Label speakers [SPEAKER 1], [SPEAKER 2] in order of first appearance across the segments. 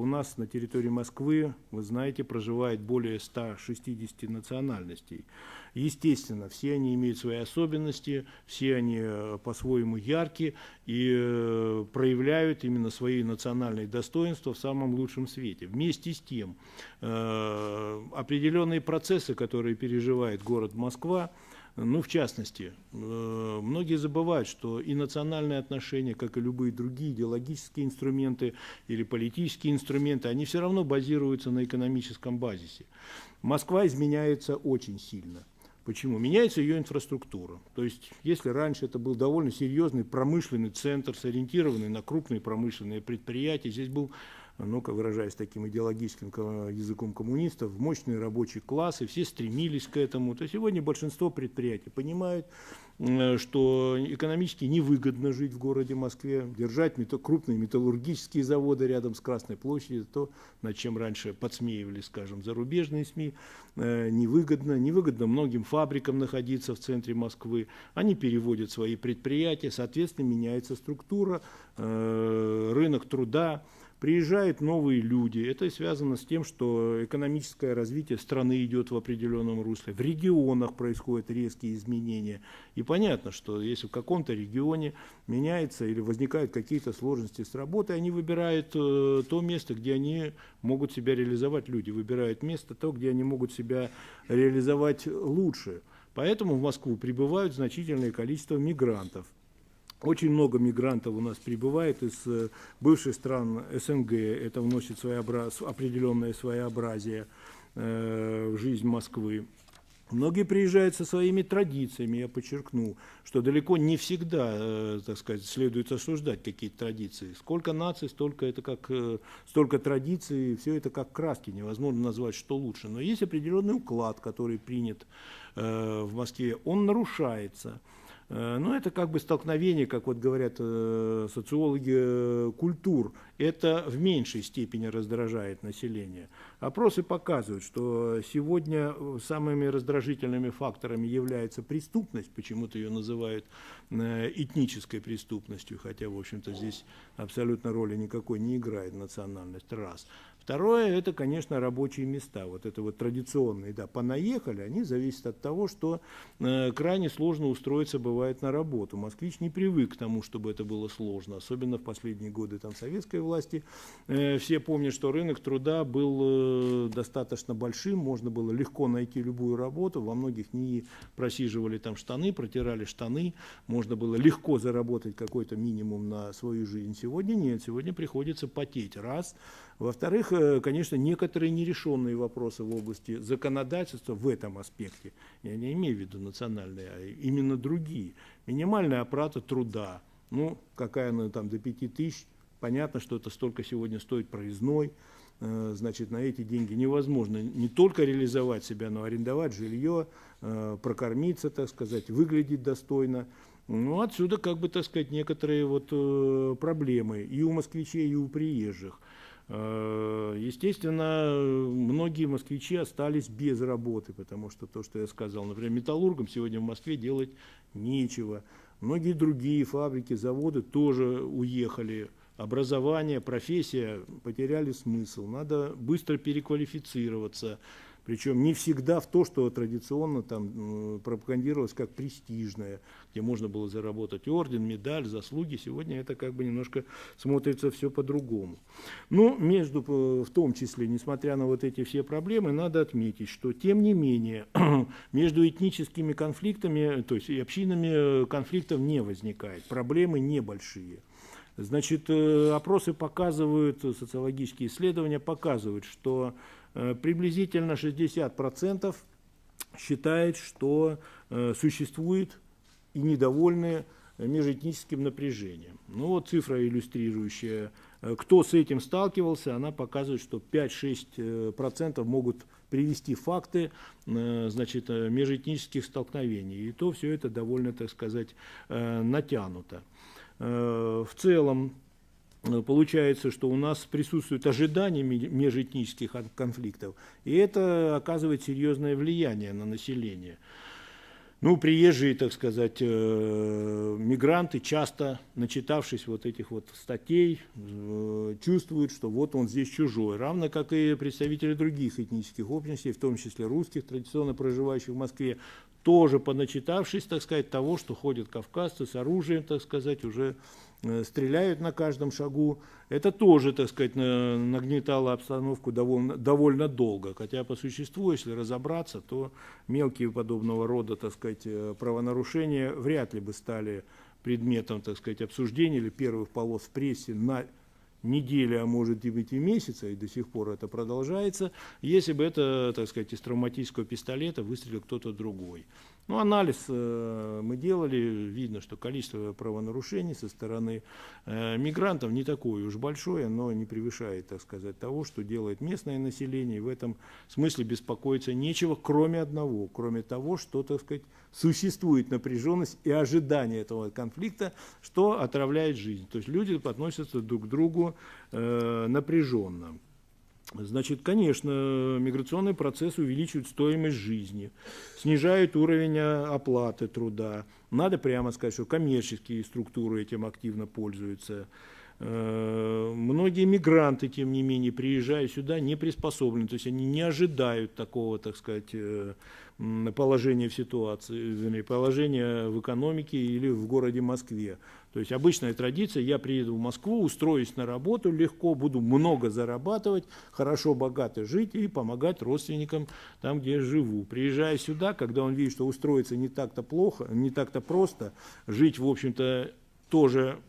[SPEAKER 1] нас на территории Москвы, вы знаете, проживает более 160 национальностей. Естественно, все они имеют свои особенности, все они по-своему яркие и проявляют именно свои национальные достоинства в самом лучшем свете. Вместе с тем, определенные процессы, которые переживает город Москва, ну, в частности, многие забывают, что и национальные отношения, как и любые другие идеологические инструменты или политические инструменты, они все равно базируются на экономическом базисе. Москва изменяется очень сильно. Почему? Меняется ее инфраструктура. То есть, если раньше это был довольно серьезный промышленный центр, сориентированный на крупные промышленные предприятия, здесь был, ну-ка выражаясь таким идеологическим языком коммунистов, мощный рабочий класс, и все стремились к этому, то сегодня большинство предприятий понимают, что экономически невыгодно жить в городе Москве, держать крупные металлургические заводы рядом с Красной площадью, то, над чем раньше подсмеивали, скажем, зарубежные СМИ, невыгодно многим фабрикам находиться в центре Москвы, они переводят свои предприятия, соответственно, меняется структура, рынок труда, приезжают новые люди. Это связано с тем, что экономическое развитие страны идет в определенном русле. В регионах происходят резкие изменения. И понятно, что если в каком-то регионе меняется или возникают какие-то сложности с работой, они выбирают то место, где они могут себя реализовать. Люди выбирают место, то, где они могут себя реализовать лучше. Поэтому в Москву прибывают значительное количество мигрантов. Очень много мигрантов у нас прибывает из бывших стран СНГ, это вносит определенное своеобразие в жизнь Москвы. Многие приезжают со своими традициями, я подчеркну, что далеко не всегда, так сказать, следует осуждать какие-то традиции. Сколько наций, столько традиций, все это как краски, невозможно назвать, что лучше. Но есть определенный уклад, который принят в Москве, он нарушается. Но это как бы столкновение, как вот говорят социологи, культур. Это в меньшей степени раздражает население. Опросы показывают, что сегодня самыми раздражительными факторами является преступность, почему-то ее называют этнической преступностью, хотя, в общем-то, здесь абсолютно роли никакой не играет национальность, раз. Второе, это, конечно, рабочие места. Вот это вот традиционные, да, понаехали, они зависят от того, что крайне сложно устроиться бывает на работу. Москвич не привык к тому, чтобы это было сложно, особенно в последние годы там советской власти. Все помнят, что рынок труда был достаточно большим, можно было легко найти любую работу, во многих НИИ просиживали там штаны, протирали штаны, можно было легко заработать какой-то минимум на свою жизнь. Сегодня нет, сегодня приходится потеть, раз. Во-вторых, конечно, некоторые нерешенные вопросы в области законодательства в этом аспекте, я не имею в виду национальные, а именно другие. Минимальная оплата труда, ну, какая она там до 5000, понятно, что это столько сегодня стоит проездной, значит, на эти деньги невозможно не только реализовать себя, но арендовать жилье, прокормиться, так сказать, выглядеть достойно. Ну, отсюда, как бы, так сказать, некоторые вот проблемы и у москвичей, и у приезжих. Естественно, многие москвичи остались без работы, потому что то, что я сказал, например, металлургам сегодня в Москве делать нечего. Многие другие фабрики, заводы тоже уехали. Образование, профессия потеряли смысл. Надо быстро переквалифицироваться. Причем не всегда в то, что традиционно там пропагандировалось как престижное, где можно было заработать орден, медаль, заслуги. Сегодня это как бы немножко смотрится все по-другому. Но в том числе, несмотря на вот эти все проблемы, надо отметить, что тем не менее между этническими конфликтами, то есть и общинами конфликтов не возникает. Проблемы небольшие. Значит, опросы показывают, социологические исследования показывают, что приблизительно 60% считает, что существует и недовольны межэтническим напряжением. Ну вот цифра, иллюстрирующая, кто с этим сталкивался, она показывает, что 5-6% могут привести факты, значит, межэтнических столкновений. И то все это довольно, так сказать, натянуто. В целом, получается, что у нас присутствует ожидание межэтнических конфликтов, и это оказывает серьезное влияние на население. Ну, приезжие, так сказать, мигранты, часто, начитавшись вот этих вот статей, чувствуют, что вот он здесь чужой. Равно как и представители других этнических общностей, в том числе русских, традиционно проживающих в Москве, тоже поначитавшись, так сказать, того, что ходят кавказцы с оружием, так сказать, уже стреляют на каждом шагу. Это тоже, так сказать, нагнетало обстановку довольно долго. Хотя по существу, если разобраться, то мелкие подобного рода, так сказать, правонарушения вряд ли бы стали предметом, так сказать, обсуждения или первых полос в прессе на недели, а может быть и месяца, и до сих пор это продолжается, если бы это, так сказать, из травматического пистолета выстрелил кто-то другой. Ну, анализ мы делали, видно, что количество правонарушений со стороны мигрантов не такое уж большое, но не превышает, так сказать, того, что делает местное население. И в этом смысле беспокоиться нечего, кроме одного, кроме того, что, так сказать, существует напряженность и ожидание этого конфликта, что отравляет жизнь. То есть люди относятся друг к другу напряженно. Значит, конечно, миграционный процесс увеличивает стоимость жизни, снижает уровень оплаты труда. Надо прямо сказать, что коммерческие структуры этим активно пользуются. Многие мигранты, тем не менее, приезжая сюда, не приспособлены, то есть они не ожидают такого, так сказать, положения в ситуации, положения в экономике или в городе Москве. То есть обычная традиция: я приеду в Москву, устроюсь на работу легко, буду много зарабатывать, хорошо, богато жить и помогать родственникам там, где я живу. Приезжая сюда, когда он видит, что устроиться не так-то плохо, не так-то просто, жить, в общем-то, тоже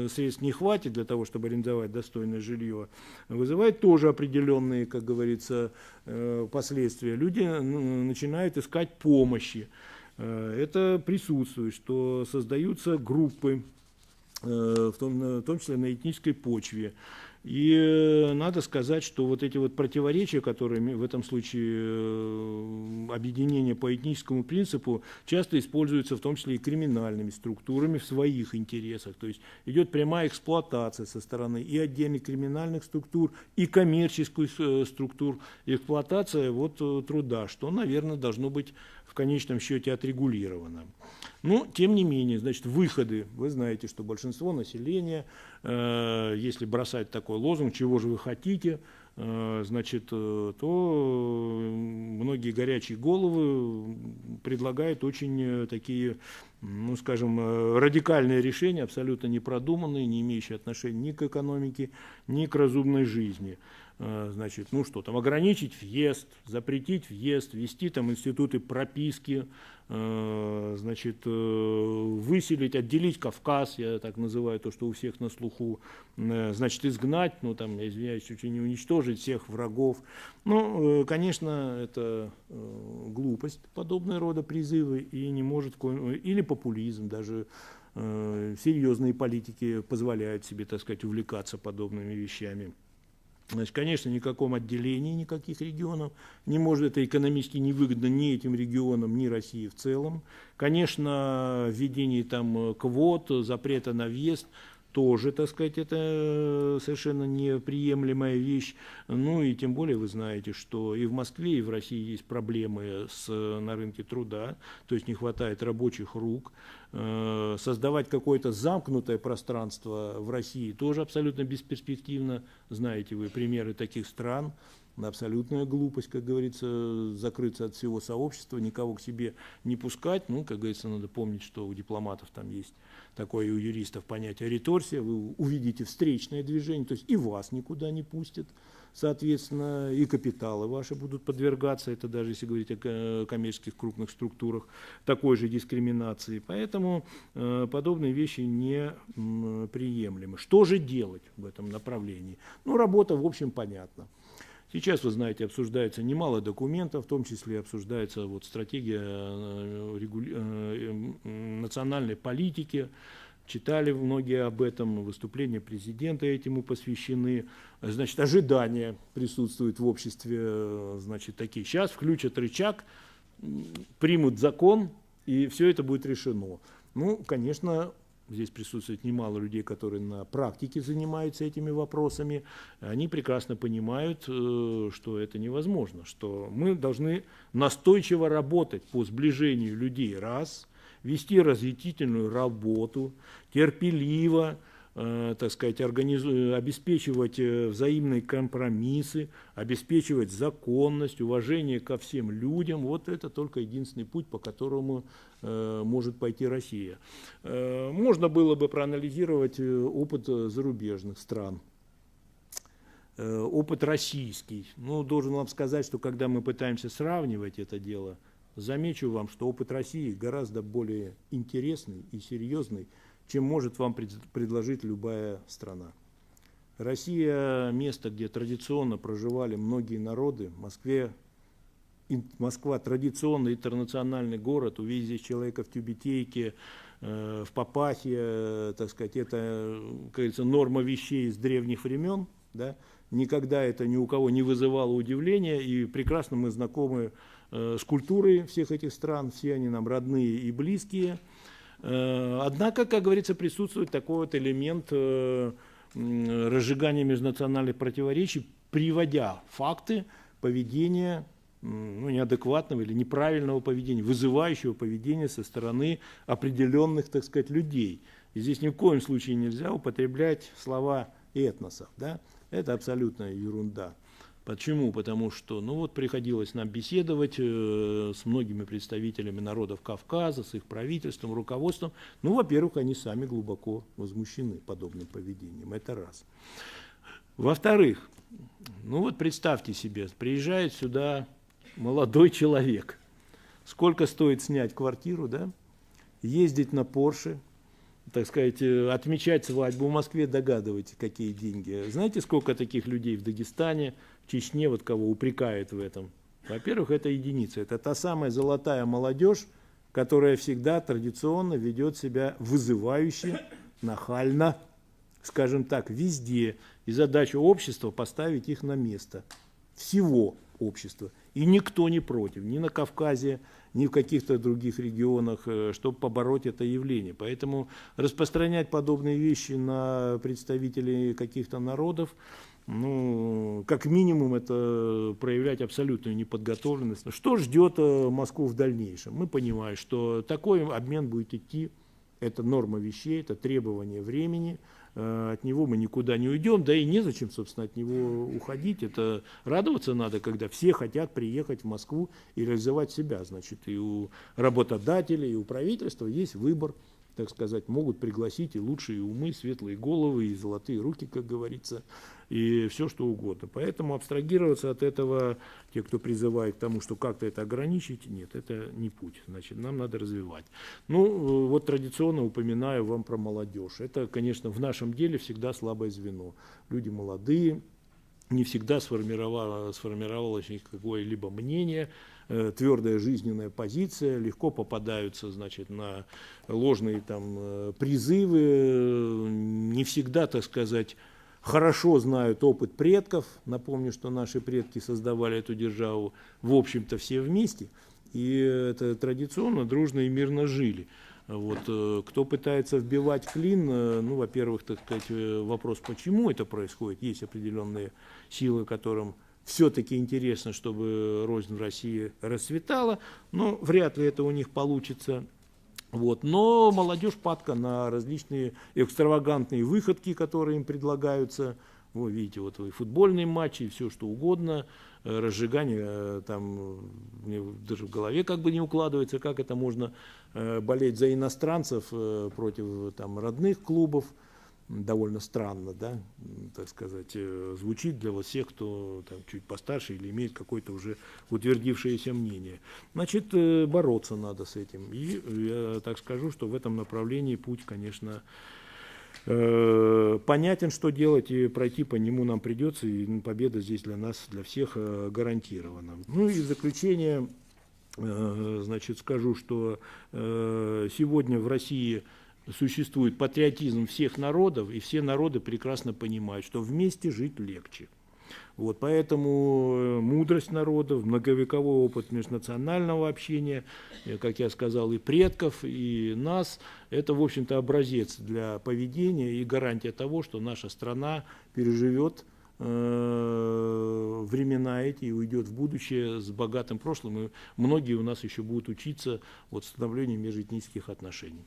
[SPEAKER 1] средств не хватит для того, чтобы арендовать достойное жилье, вызывает тоже определенные, как говорится, последствия. Люди начинают искать помощи. Это присутствует, что создаются группы, в том числе на этнической почве. И надо сказать, что вот эти вот противоречия, которые в этом случае объединения по этническому принципу, часто используются в том числе и криминальными структурами в своих интересах. То есть идет прямая эксплуатация со стороны и отдельных криминальных структур, и коммерческих структур, эксплуатация вот труда, что, наверное, должно быть в конечном счете отрегулировано. Но, тем не менее, значит, выходы. Вы знаете, что большинство населения, если бросать такой лозунг, чего же вы хотите, значит, то многие горячие головы предлагают очень такие, ну, скажем, радикальные решения, абсолютно непродуманные, не имеющие отношения ни к экономике, ни к разумной жизни. Значит, ну что там, ограничить въезд, запретить въезд, ввести там институты прописки, значит, выселить, отделить Кавказ, я так называю то, что у всех на слуху, значит, изгнать, ну там, я извиняюсь, чуть ли не уничтожить всех врагов. Ну, конечно, это глупость, подобного рода призывы, и не может, или популизм, даже серьезные политики позволяют себе, так сказать, увлекаться подобными вещами. Значит, конечно, никаком отделении никаких регионов не может, это экономически невыгодно ни этим регионам, ни России в целом. Конечно, введение там квот, запрета на въезд тоже, так сказать, это совершенно неприемлемая вещь. Ну и тем более вы знаете, что и в Москве, и в России есть проблемы на рынке труда, то есть не хватает рабочих рук. Создавать какое-то замкнутое пространство в России тоже абсолютно бесперспективно. Знаете вы примеры таких стран. Абсолютная глупость, как говорится, закрыться от всего сообщества, никого к себе не пускать. Ну, как говорится, надо помнить, что у дипломатов там есть такое, и у юристов понятие реторсия. Вы увидите встречное движение, то есть и вас никуда не пустят. Соответственно, и капиталы ваши будут подвергаться, это даже если говорить о коммерческих крупных структурах, такой же дискриминации. Поэтому подобные вещи неприемлемы. Что же делать в этом направлении? Ну, работа, в общем, понятна. Сейчас, вы знаете, обсуждается немало документов, в том числе обсуждается вот стратегия национальной политики. Читали многие об этом, выступления президента этому посвящены. Значит, ожидания присутствуют в обществе, значит, такие. Сейчас включат рычаг, примут закон, и все это будет решено. Ну, конечно, здесь присутствует немало людей, которые на практике занимаются этими вопросами, они прекрасно понимают, что это невозможно, что мы должны настойчиво работать по сближению людей, раз, вести разъяснительную работу, терпеливо, так сказать, обеспечивать взаимные компромиссы, обеспечивать законность, уважение ко всем людям. Вот это только единственный путь, по которому может пойти Россия. Можно было бы проанализировать опыт зарубежных стран, опыт российский. Ну, должен вам сказать, что когда мы пытаемся сравнивать это дело, замечу вам, что опыт России гораздо более интересный и серьезный, чем может вам предложить любая страна. Россия – место, где традиционно проживали многие народы. Москва – традиционный интернациональный город. Увидеть здесь человека в тюбетейке, в папахе, так сказать, это, как говорится, норма вещей с древних времен. Да? Никогда это ни у кого не вызывало удивления, и прекрасно мы знакомы с культурой всех этих стран, все они нам родные и близкие. Однако, как говорится, присутствует такой вот элемент разжигания межнациональных противоречий, приводя факты поведения, ну, неадекватного или неправильного поведения, вызывающего поведения со стороны определенных, так сказать, людей. И здесь ни в коем случае нельзя употреблять слова этносов. Да? Это абсолютная ерунда. Почему? Потому что, ну вот, приходилось нам беседовать с многими представителями народов Кавказа, с их правительством, руководством. Ну, во-первых, они сами глубоко возмущены подобным поведением. Это раз. Во-вторых, ну вот представьте себе, приезжает сюда молодой человек. Сколько стоит снять квартиру, да? Ездить на Порше, так сказать, отмечать свадьбу в Москве, догадываетесь, какие деньги. Знаете, сколько таких людей в Дагестане, в Чечне, вот кого упрекают в этом? Во-первых, это единица. Это та самая золотая молодежь, которая всегда традиционно ведет себя вызывающе, нахально, скажем так, везде. И задача общества поставить их на место. Всего общества. И никто не против, ни на Кавказе, ни в каких-то других регионах, чтобы побороть это явление. Поэтому распространять подобные вещи на представителей каких-то народов, ну, как минимум, это проявлять абсолютную неподготовленность. Что ждет Москву в дальнейшем? Мы понимаем, что такой обмен будет идти. Это норма вещей, это требование времени. От него мы никуда не уйдем, да и незачем, собственно, от него уходить. Это радоваться надо, когда все хотят приехать в Москву и реализовать себя. Значит, и у работодателей, и у правительства есть выбор, так сказать, могут пригласить и лучшие умы, светлые головы, и золотые руки, как говорится, и все что угодно. Поэтому абстрагироваться от этого, те, кто призывает к тому, что как-то это ограничить, нет, это не путь. Значит, нам надо развивать. Ну, вот традиционно упоминаю вам про молодежь. Это, конечно, в нашем деле всегда слабое звено. Люди молодые, не всегда сформировалось какое-либо мнение, твердая жизненная позиция, легко попадаются, значит, на ложные там призывы, не всегда, так сказать, хорошо знают опыт предков. Напомню, что наши предки создавали эту державу, в общем-то, все вместе, и это традиционно, дружно и мирно жили. Вот, кто пытается вбивать клин, ну, во-первых, так сказать, вопрос, почему это происходит. Есть определенные силы, которым все-таки интересно, чтобы рознь в России расцветала, но вряд ли это у них получится. Вот. Но молодежь падка на различные экстравагантные выходки, которые им предлагаются. Вы видите, вот и футбольные матчи, и все что угодно, разжигание, там, мне даже в голове как бы не укладывается, как это можно болеть за иностранцев против там родных клубов. Довольно странно, да, так сказать, звучит для вот всех, кто там чуть постарше или имеет какое-то уже утвердившееся мнение. Значит, бороться надо с этим. И я так скажу, что в этом направлении путь, конечно, понятен, что делать, и пройти по нему нам придется, и победа здесь для нас, для всех гарантирована. Ну и в заключение, значит, скажу, что сегодня в России существует патриотизм всех народов, и все народы прекрасно понимают, что вместе жить легче. Вот, поэтому мудрость народов, многовековой опыт межнационального общения, как я сказал, и предков, и нас, это, в общем-то, образец для поведения и гарантия того, что наша страна переживет времена эти и уйдет в будущее с богатым прошлым. И многие у нас еще будут учиться становлению межэтнических отношений.